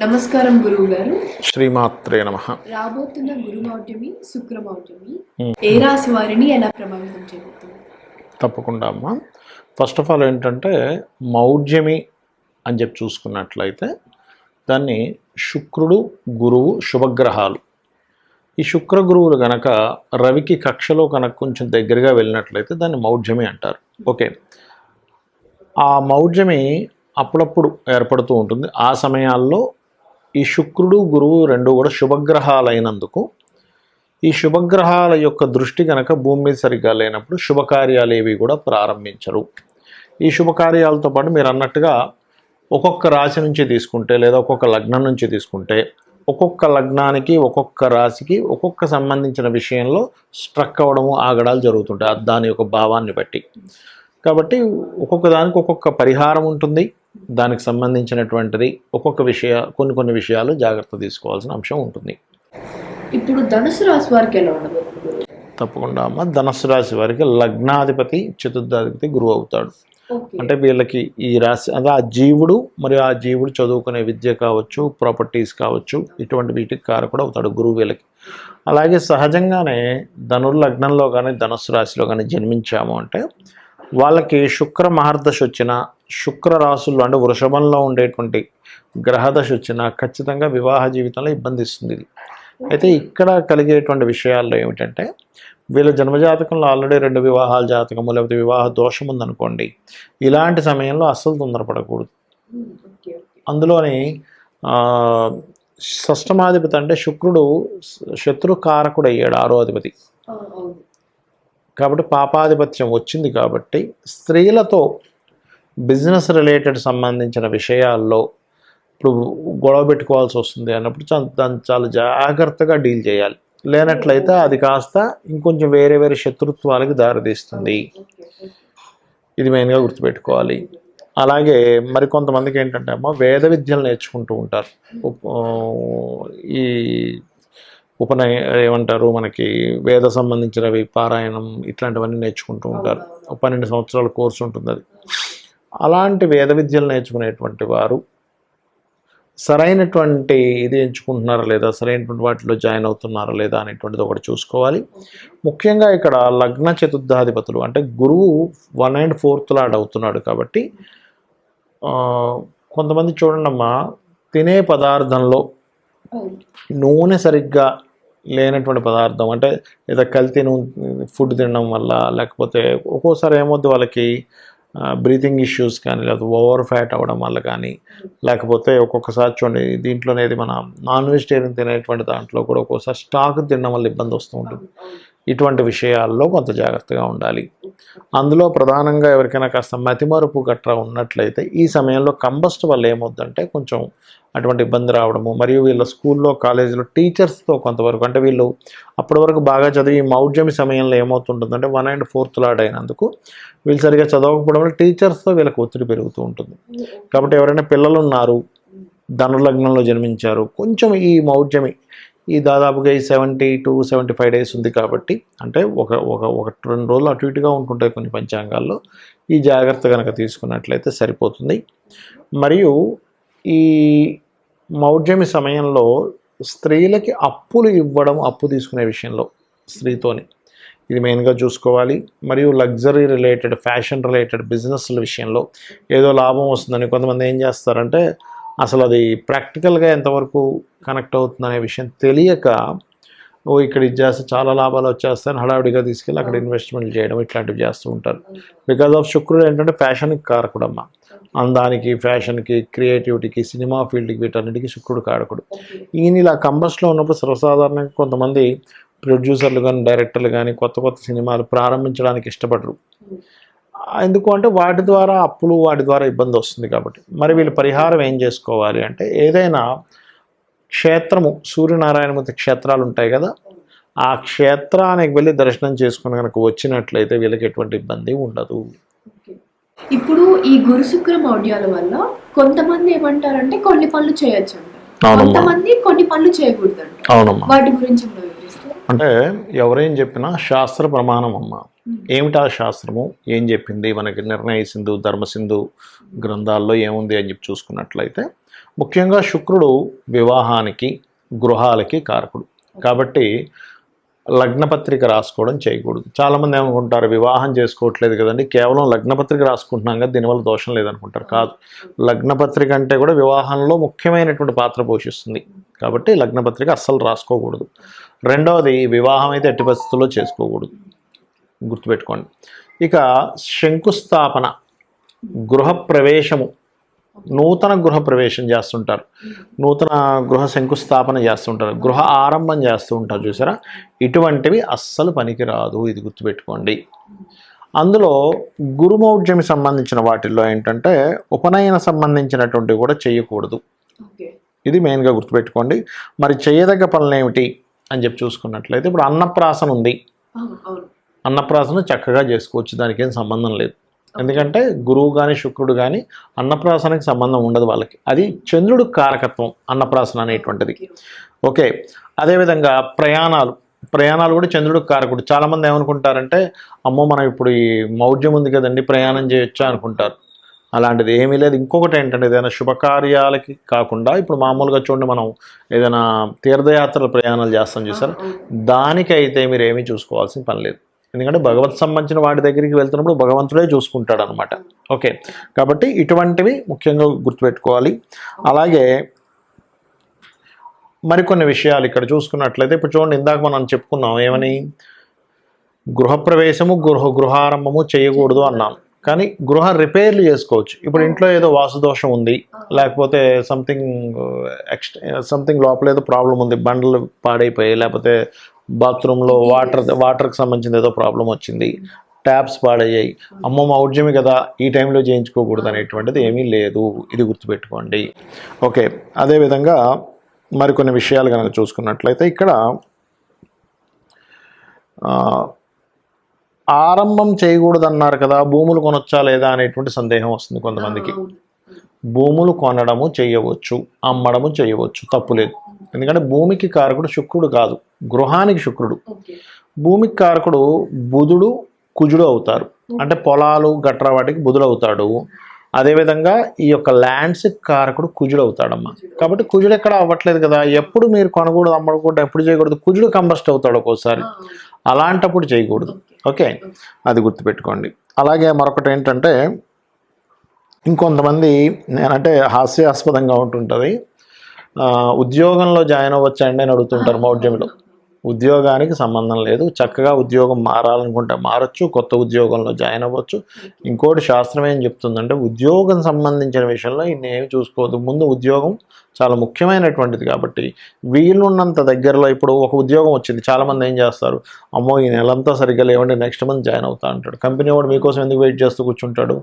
నమస్కారం గురువు గారు. శ్రీమాత్రే నమః. రాబోతున్న గురుమౌఢ్యమి, శుక్రమౌఢ్యమి ఏ రాశి వారిని ఎలా ప్రభావితం చేయబోతుంది? తప్పకుండా అమ్మా. ఫస్ట్ ఆఫ్ ఆల్ ఏంటంటే మౌఢ్యమి అని చెప్పి చూసుకున్నట్లయితే దాన్ని శుక్రుడు, గురువు, శుభగ్రహాలు. ఈ శుక్ర గురువులు గనక రవికి కక్షలో కనుక కొంచెం దగ్గరగా వెళ్ళినట్లయితే దాన్ని మౌఢ్యమి అంటారు. ఓకే, ఆ మౌఢ్యమి అప్పుడప్పుడు ఏర్పడుతూ ఉంటుంది. ఆ సమయాల్లో ఈ శుక్రుడు, గురువు రెండు కూడా శుభగ్రహాలైనందుకు ఈ శుభగ్రహాల యొక్క దృష్టి కనుక భూమి మీద సరిగ్గా లేనప్పుడు శుభకార్యాలు ఏవి కూడా ప్రారంభించరు. ఈ శుభకార్యాలతో పాటు మీరు అన్నట్టుగా ఒక్కొక్క రాశి నుంచి తీసుకుంటే లేదా ఒక్కొక్క లగ్నం నుంచి తీసుకుంటే ఒక్కొక్క లగ్నానికి ఒక్కొక్క రాశికి ఒక్కొక్క సంబంధించిన విషయంలో స్ట్రక్ అవ్వడము, ఆగడాలు జరుగుతుంటాయి దాని యొక్క భావాన్ని బట్టి. కాబట్టి ఒక్కొక్క దానికి ఒక్కొక్క పరిహారం ఉంటుంది. దానికి సంబంధించినటువంటిది ఒక్కొక్క కొన్ని విషయాలు జాగ్రత్త తీసుకోవాల్సిన అంశం ఉంటుంది. ఇప్పుడు ధనుసు రాశి వారికి ఎలా ఉండబోతుంది? తప్పకుండా అమ్మ, ధనుసు రాశి వారికి లగ్నాధిపతి చతుర్థాధిపతి గురువు అవుతాడు. అంటే వీళ్ళకి ఈ రాశి అంటే ఆ జీవుడు మరియు ఆ జీవుడు చదువుకునే విద్య కావచ్చు, ప్రాపర్టీస్ కావచ్చు, ఇటువంటి వీటికి కారకుడు అవుతాడు గురువు వీళ్ళకి. అలాగే సహజంగానే లగ్నంలో కానీ ధనుసు రాశిలో కానీ జన్మించాము అంటే వాళ్ళకి శుక్ర మహర్దశ వచ్చిన, శుక్ర రాశుల్లో అంటే వృషభంలో ఉండేటువంటి గ్రహదశ వచ్చిన ఖచ్చితంగా వివాహ జీవితంలో ఇబ్బంది ఇస్తుంది ఇది. అయితే ఇక్కడ కలిగేటువంటి విషయాల్లో ఏమిటంటే వీళ్ళ జన్మజాతకంలో ఆల్రెడీ 2 వివాహాల జాతకము లేకపోతే వివాహ దోషం ఉందనుకోండి, ఇలాంటి సమయంలో అస్సలు తొందరపడకూడదు. అందులోని షష్టమాధిపతి అంటే శుక్రుడు శత్రుకారకుడు అయ్యాడు, 6వ అధిపతి కాబట్టి పాపాధిపత్యం వచ్చింది. కాబట్టి స్త్రీలతో బిజినెస్ రిలేటెడ్ సంబంధించిన విషయాల్లో ఇప్పుడు గొడవ పెట్టుకోవాల్సి వస్తుంది అన్నప్పుడు దాన్ని చాలా జాగ్రత్తగా డీల్ చేయాలి. లేనట్లయితే అది కాస్త ఇంకొంచెం వేరే శత్రుత్వాలకి దారితీస్తుంది. ఇది మెయిన్గా గుర్తుపెట్టుకోవాలి. అలాగే మరికొంతమందికి ఏంటంటే అమ్మ వేద విద్యలు నేర్చుకుంటూ ఉంటారు. ఈ ఏమంటారు మనకి వేద సంబంధించినవి, పారాయణం ఇట్లాంటివన్నీ నేర్చుకుంటూ ఉంటారు. 12 సంవత్సరాల కోర్సు ఉంటుంది అది. అలాంటి వేద విద్యలు నేర్చుకునేటువంటి వారు సరైనటువంటి ఇది ఎంచుకుంటున్నారా లేదా, సరైనటువంటి వాటిలో జాయిన్ అవుతున్నారా లేదా అనేటువంటిది ఒకటి చూసుకోవాలి. ముఖ్యంగా ఇక్కడ లగ్న చతుర్థాధిపతులు అంటే గురువు 1 and 4th లాడ్ అవుతున్నాడు. కాబట్టి కొంతమంది చూడండి అమ్మా, తినే పదార్థంలో నూనె సరిగ్గా లేనటువంటి పదార్థం అంటే లేదా కల్తీ ఫుడ్ తినడం వల్ల, లేకపోతే ఒక్కోసారి ఏమవుద్ది వాళ్ళకి బ్రీతింగ్ ఇష్యూస్ కానీ, లేకపోతే ఓవర్ ఫ్యాట్ అవ్వడం వల్ల కానీ, లేకపోతే ఒక్కొక్కసారి చూడండి దీంట్లోనేది మన నాన్ వెజిటేరియన్ తినేటువంటి దాంట్లో కూడా ఒక్కోసారి స్టాక్ తినడం వల్ల ఇబ్బంది వస్తూ ఉంటుంది. ఇటువంటి విషయాల్లో కొంత జాగ్రత్తగా ఉండాలి. అందులో ప్రధానంగా ఎవరికైనా కాస్త మతిమరుపు గట్రా ఉన్నట్లయితే ఈ సమయంలో కంబస్ట్ వల్ల ఏమవుద్దంటే కొంచెం అటువంటి ఇబ్బంది రావడము, మరియు వీళ్ళ స్కూల్లో కాలేజీలో టీచర్స్తో కొంతవరకు అంటే వీళ్ళు అప్పటి వరకు బాగా చదివి మౌఢ్యమి సమయంలో ఏమవుతుంటుందంటే 1 and 4th లాడ్ అయినందుకు వీళ్ళు సరిగా చదవకపోవడం వల్ల టీచర్స్తో వీళ్ళకి ఒత్తిడి పెరుగుతూ ఉంటుంది. కాబట్టి ఎవరైనా పిల్లలు ఉన్నారు, ధనుర్లగ్నంలో జన్మించారు, కొంచెం ఈ మౌఢ్యమి ఈ దాదాపుగా ఈ 70 to 75 days ఉంది. కాబట్టి అంటే ఒక 2 రోజులు అటు ఇటుగా ఉంటుంటాయి కొన్ని పంచాంగాల్లో. ఈ జాగ్రత్త కనుక తీసుకున్నట్లయితే సరిపోతుంది. మరియు ఈ మౌఢ్యమి సమయంలో స్త్రీలకి అప్పులు ఇవ్వడం, అప్పు తీసుకునే విషయంలో స్త్రీతోని ఇది మెయిన్గా చూసుకోవాలి. మరియు లగ్జరీ రిలేటెడ్, ఫ్యాషన్ రిలేటెడ్ బిజినెస్ల విషయంలో ఏదో లాభం వస్తుందని కొంతమంది ఏం చేస్తారంటే అసలు అది ప్రాక్టికల్గా ఎంతవరకు కనెక్ట్ అవుతుందనే విషయం తెలియక ఇక్కడ ఇది చేస్తే చాలా లాభాలు వచ్చేస్తాయని హడావిడిగా తీసుకెళ్ళి అక్కడ ఇన్వెస్ట్మెంట్ చేయడం ఇట్లాంటివి చేస్తూ ఉంటారు. బికాజ్ ఆఫ్ శుక్రుడు ఏంటంటే ఫ్యాషన్కి కారకుడమ్మ. అందానికి, ఫ్యాషన్కి, క్రియేటివిటీకి, సినిమా ఫీల్డ్కి, వీటన్నిటికీ శుక్రుడు కారకుడు. ఈయన ఇలా కంబస్ట్లో ఉన్నప్పుడు సర్వసాధారణంగా కొంతమంది ప్రొడ్యూసర్లు కానీ, డైరెక్టర్లు కానీ కొత్త సినిమాలు ప్రారంభించడానికి ఇష్టపడరు. ఎందుకు అంటే వాటి ద్వారా అప్పులు, వాటి ద్వారా ఇబ్బంది వస్తుంది. కాబట్టి మరి వీళ్ళు పరిహారం ఏం చేసుకోవాలి అంటే ఏదైనా క్షేత్రము, సూర్యనారాయణమూర్తి క్షేత్రాలు ఉంటాయి కదా, ఆ క్షేత్రానికి వెళ్ళి దర్శనం చేసుకుని కనుక వచ్చినట్లయితే వీళ్ళకి ఎటువంటి ఇబ్బంది ఉండదు. ఇప్పుడు ఈ గురు శుక్ర మౌఢ్యాల వల్ల కొంతమంది ఏమంటారంటే కొన్ని పనులు చేయొచ్చు అంటారు, కొంతమంది కొన్ని పనులు చేయకూడదు అంటారు. అవునమ్మా, వాటి గురించి అంటే ఎవరేం చెప్పినా శాస్త్ర ప్రమాణం అమ్మ. ఏమిటా శాస్త్రము ఏం చెప్పింది మనకి, నిర్ణయ సింధు, ధర్మసింధు గ్రంథాల్లో ఏముంది అని చెప్పి చూసుకున్నట్లయితే ముఖ్యంగా శుక్రుడు వివాహానికి గృహాలకి కారకుడు కాబట్టి లగ్నపత్రిక రాసుకోవడం చేయకూడదు. చాలామంది ఏమనుకుంటారు వివాహం చేసుకోవట్లేదు కదండి, కేవలం లగ్నపత్రిక రాసుకుంటున్నాం కదా దీనివల్ల దోషం లేదనుకుంటారు. కాదు, లగ్నపత్రిక అంటే కూడా వివాహంలో ముఖ్యమైనటువంటి పాత్ర పోషిస్తుంది కాబట్టి లగ్నపత్రిక అస్సలు రాసుకోకూడదు. రెండవది, వివాహం అయితే ఎట్టి పరిస్థితుల్లో చేసుకోకూడదు, గుర్తుపెట్టుకోండి. ఇక శంకుస్థాపన, గృహప్రవేశము, నూతన గృహ ప్రవేశం చేస్తుంటారు, నూతన గృహ శంకుస్థాపన చేస్తుంటారు, గృహ ఆరంభం చేస్తూ ఉంటారు చూసారా, ఇటువంటివి అస్సలు పనికిరాదు, ఇది గుర్తుపెట్టుకోండి. అందులో గురుమౌఢ్యమి సంబంధించిన వాటిల్లో ఏంటంటే ఉపనయన సంబంధించినటువంటివి కూడా చేయకూడదు, ఇది మెయిన్గా గుర్తుపెట్టుకోండి. మరి చేయదగ్గ పనులు ఏమిటి అని చెప్పి చూసుకున్నట్లయితే ఇప్పుడు అన్నప్రాసన ఉంది, అన్నప్రాసన చక్కగా చేసుకోవచ్చు, దానికి ఏం సంబంధం లేదు. ఎందుకంటే గురువు కానీ శుక్రుడు కానీ అన్నప్రాసనకి సంబంధం ఉండదు వాళ్ళకి, అది చంద్రుడు కారకత్వం అన్నప్రాసన అనేటువంటిది. ఓకే, అదేవిధంగా ప్రయాణాలు కూడా చంద్రుడు కారకుడు. చాలామంది ఏమనుకుంటారంటే అమ్మో మనం ఇప్పుడు ఈ మౌఢ్యం ఉంది కదండి ప్రయాణం చేయొచ్చా అనుకుంటారు, అలాంటిది ఏమీ లేదు. ఇంకొకటి ఏంటంటే ఏదైనా శుభకార్యాలకి కాకుండా ఇప్పుడు మామూలుగా చూడండి మనం ఏదైనా తీర్థయాత్రల ప్రయాణాలు చేస్తాం చూసారు, దానికైతే మీరు ఏమీ చూసుకోవాల్సిన పని లేదు. ఎందుకంటే భగవత్ సంబంధించిన వాటి దగ్గరికి వెళ్తున్నప్పుడు భగవంతుడే చూసుకుంటాడు అనమాట. ఓకే, కాబట్టి ఇటువంటివి ముఖ్యంగా గుర్తుపెట్టుకోవాలి. అలాగే మరికొన్ని విషయాలు ఇక్కడ చూసుకున్నట్లయితే ఇప్పుడు చూడండి, ఇందాక మనం చెప్పుకున్నాం ఏమని, గృహప్రవేశము గృహారంభము చేయకూడదు అన్నాం, కానీ గృహ రిపేర్లు చేసుకోవచ్చు. ఇప్పుడు ఇంట్లో ఏదో వాస్తుదోషం ఉంది, లేకపోతే సంథింగ్ లోపల ఏదో ప్రాబ్లం ఉంది, బండలు పాడైపోయాయి, లేకపోతే బాత్రూంలో వాటర్కి సంబంధించిన ఏదో ప్రాబ్లం వచ్చింది, ట్యాప్స్ పాడయ్యాయి, అమ్మ మౌఢ్యమి కదా ఈ టైంలో చేయించుకోకూడదు అనేటువంటిది ఏమీ లేదు, ఇది గుర్తుపెట్టుకోండి. ఓకే, అదేవిధంగా మరికొన్ని విషయాలు కనుక చూసుకున్నట్లయితే ఇక్కడ ఆరంభం చేయకూడదు అన్నారు కదా, భూములు కొనొచ్చా లేదా అనేటువంటి సందేహం వస్తుంది కొంతమందికి. భూములు కొనడము చేయవచ్చు, అమ్మడము చేయవచ్చు, తప్పులేదు. ఎందుకంటే భూమికి కారకుడు శుక్రుడు కాదు, గృహానికి శుక్రుడు. భూమికి కారకుడు బుధుడు కుజుడు అవుతారు, అంటే పొలాలు గట్రా వాటికి బుధుడు అవుతాడు. అదేవిధంగా ఈ యొక్క ల్యాండ్స్ కారకుడు కుజుడు అవుతాడమ్మా. కాబట్టి కుజుడు ఎక్కడ అవ్వట్లేదు కదా, ఎప్పుడు మీరు కొనకూడదు అమ్మకూడదు ఎప్పుడు చేయకూడదు, కుజుడు కంబస్ట్ అవుతాడు ఒక్కోసారి, అలాంటప్పుడు చేయకూడదు. ఓకే, అది గుర్తుపెట్టుకోండి. అలాగే మరొకటి ఏంటంటే ఇంకొంతమంది నేనంటే హాస్యాస్పదంగా ఉంటుంటుంది, ఉద్యోగంలో జాయిన్ అవ్వచ్చండి అని అడుగుతుంటారు మౌఢ్యంలో. ఉద్యోగానికి సంబంధం లేదు, చక్కగా ఉద్యోగం మారాలనుకుంటే మారచ్చు, కొత్త ఉద్యోగంలో జాయిన్ అవ్వచ్చు. ఇంకోటి శాస్త్రం ఏం చెప్తుందంటే ఉద్యోగం సంబంధించిన విషయంలో ఇన్నేమి చూసుకోవద్దు, ముందు ఉద్యోగం చాలా ముఖ్యమైనటువంటిది. కాబట్టి వీలున్నంత దగ్గరలో ఇప్పుడు ఒక ఉద్యోగం వచ్చింది, చాలామంది ఏం చేస్తారు, అమ్మో ఈ నెలంతా సరిగ్గా లేవండి నెక్స్ట్ మంత్ జాయిన్ అవుతా అంటాడు. కంపెనీ వాడు మీకోసం ఎందుకు వెయిట్ చేస్తూ కూర్చుంటాడు,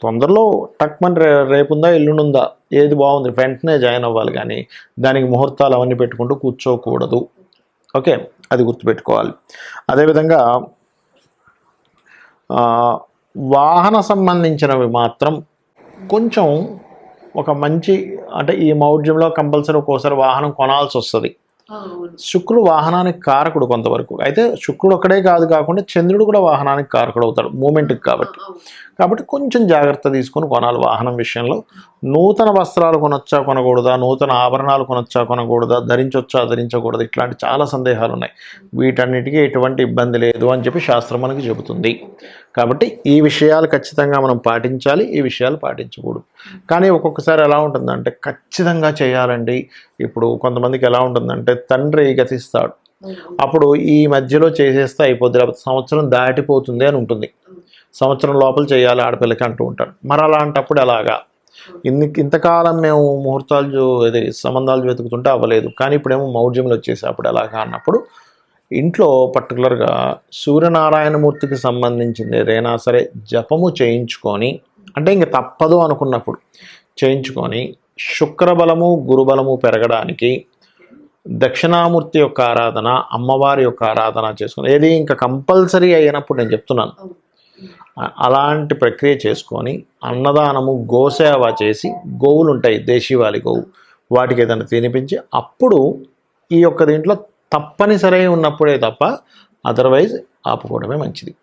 తొందరలో టక్మని రేపుందా ఎల్లుండుందా ఏది బాగుంది వెంటనే జాయిన్ అవ్వాలి, కానీ దానికి ముహూర్తాలు అవన్నీ పెట్టుకుంటూ కూర్చోకూడదు. ఓకే, అది గుర్తుపెట్టుకోవాలి. అదేవిధంగా వాహన సంబంధించినవి మాత్రం కొంచెం ఒక మంచి, అంటే ఈ మౌఢ్యంలో కంపల్సరీ ఒక్కోసారి వాహనం కొనాల్సి వస్తుంది. శుక్రుడు వాహనానికి కారకుడు కొంతవరకు, అయితే శుక్రుడు ఒక్కడే కాకుండా చంద్రుడు కూడా వాహనానికి కారకుడు అవుతాడు మూమెంట్కి. కాబట్టి కొంచెం జాగ్రత్త తీసుకొని కొనాలి వాహనం విషయంలో. నూతన వస్త్రాలు కొనొచ్చా కొనకూడదా, నూతన ఆభరణాలు కొనొచ్చా కొనకూడదా, ధరించొచ్చా ధరించకూడదు, ఇట్లాంటి చాలా సందేహాలు ఉన్నాయి. వీటన్నిటికీ ఎటువంటి ఇబ్బంది లేదు అని చెప్పి శాస్త్రం మనకి చెబుతుంది. కాబట్టి ఈ విషయాలు ఖచ్చితంగా మనం పాటించాలి, ఈ విషయాలు పాటించకూడదు. కానీ ఒక్కొక్కసారి ఎలా ఉంటుందంటే ఖచ్చితంగా చేయాలండి. ఇప్పుడు కొంతమందికి ఎలా ఉంటుందంటే తండ్రి గతిస్తాడు, అప్పుడు ఈ మధ్యలో చేసేస్తే అయిపోద్ది, లేకపోతే సంవత్సరం దాటిపోతుంది అని ఉంటుంది, సంవత్సరం లోపల చేయాలి ఆడపిల్లకి అంటూ ఉంటాడు. మరి అలాంటప్పుడు ఎలాగా, ఇంతకాలం మేము ముహూర్తాలు సంబంధాలు వెతుకుతుంటే అవ్వలేదు, కానీ ఇప్పుడేమో మౌఢ్యంలో వచ్చేసి అప్పుడు ఎలాగా అన్నప్పుడు ఇంట్లో పర్టికులర్గా సూర్యనారాయణమూర్తికి సంబంధించింది ఏదైనా సరే జపము చేయించుకొని, అంటే ఇంక తప్పదు అనుకున్నప్పుడు చేయించుకొని, శుక్రబలము గురుబలము పెరగడానికి దక్షిణామూర్తి యొక్క ఆరాధన, అమ్మవారి యొక్క ఆరాధన చేసుకొని, ఏది ఇంకా కంపల్సరీ అయినప్పుడు నేను చెప్తున్నాను, అలాంటి ప్రక్రియ చేసుకొని అన్నదానము గోసేవ చేసి, గోవులు ఉంటాయి దేశీవాలి గోవు, వాటికి ఏదైనా తినిపించి అప్పుడు ఈ యొక్క దీంట్లో తప్పనిసరి ఉన్నప్పుడే తప్ప అదర్వైజ్ ఆపుకోవడమే మంచిది.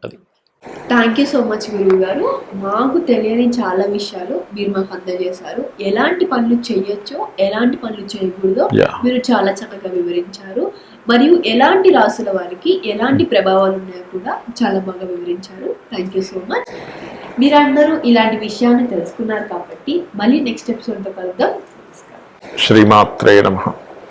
అది థ్యాంక్ యూ సో మచ్ గురువు గారు. మాకు తెలియని చాలా విషయాలు మీరు మాకు అందజేశారు. ఎలాంటి పనులు చేయొచ్చో ఎలాంటి పనులు చేయకూడదో Yeah. మీరు చాలా చక్కగా వివరించారు. మరియు ఎలాంటి రాసుల వారికి ఎలాంటి ప్రభావాలు ఉన్నాయో కూడా చాలా బాగా వివరించారు. Thank you so much. మీరందరూ ఇలాంటి విషయాన్ని తెలుసుకున్నారు కాబట్టి మళ్ళీ నెక్స్ట్ ఎపిసోడ్తో కలుద్దాం. శ్రీమాత్రే నమః.